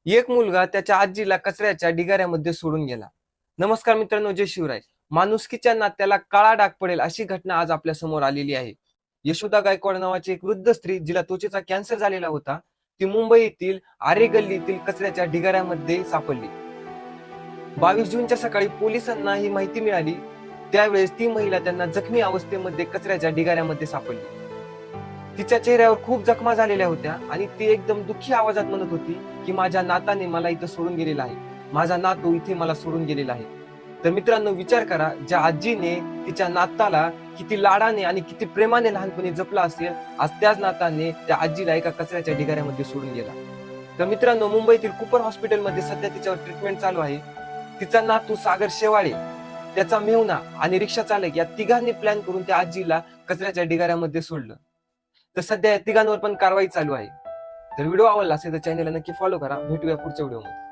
एक मुलगा त्याच्या आजीला कचऱ्याच्या ढिगाऱ्यामध्ये सोडून गेला. नमस्कार मित्रांनो, जय शिवराय. माणुसकीच्या नात्याला काळा डाग पडेल अशी घटना आज आपल्या समोर आलेली आहे. यशोदा गायकवाड नावाची एक वृद्ध स्त्री, जिला त्वचेचा कॅन्सर झालेला होता, ती मुंबई येथील आरे गल्लीतील कचऱ्याच्या ढिगाऱ्यामध्ये सापडली. 22 जूनच्या सकाळी पोलिसांना ही माहिती मिळाली. त्यावेळेस ती महिला त्यांना जखमी अवस्थेमध्ये कचऱ्याच्या ढिगाऱ्यामध्ये सापडली. तिच्या चेहऱ्यावर खूप जखमा झालेल्या होत्या आणि ती एकदम दुःखी आवाजात म्हणत होती की माझ्या नाताने मला इथं सोडून गेलेला आहे, माझा नातू इथे मला सोडून गेलेला आहे. तर मित्रांनो, विचार करा, ज्या आजीने तिच्या नाताला किती लाडाने आणि किती प्रेमाने लहानपणी जपला असेल, आज त्याच नाताने त्या आजीला एका कचऱ्याच्या ढिगाऱ्यामध्ये सोडून गेला. तर मित्रांनो, मुंबईतील कूपर हॉस्पिटलमध्ये सध्या तिच्यावर ट्रीटमेंट चालू आहे. तिचा नातू सागर शेवाळे, त्याचा मेहुणा आणि रिक्षा चालक या तिघांनी प्लॅन करून त्या आजीला कचऱ्याच्या ढिगाऱ्यामध्ये सोडलं. तर सध्या या तिघांवर पण कारवाई चालू आहे. तर व्हिडिओ आवडला असेल तर चॅनलला नक्की फॉलो करा. भेटूया पुढच्या व्हिडिओमध्ये.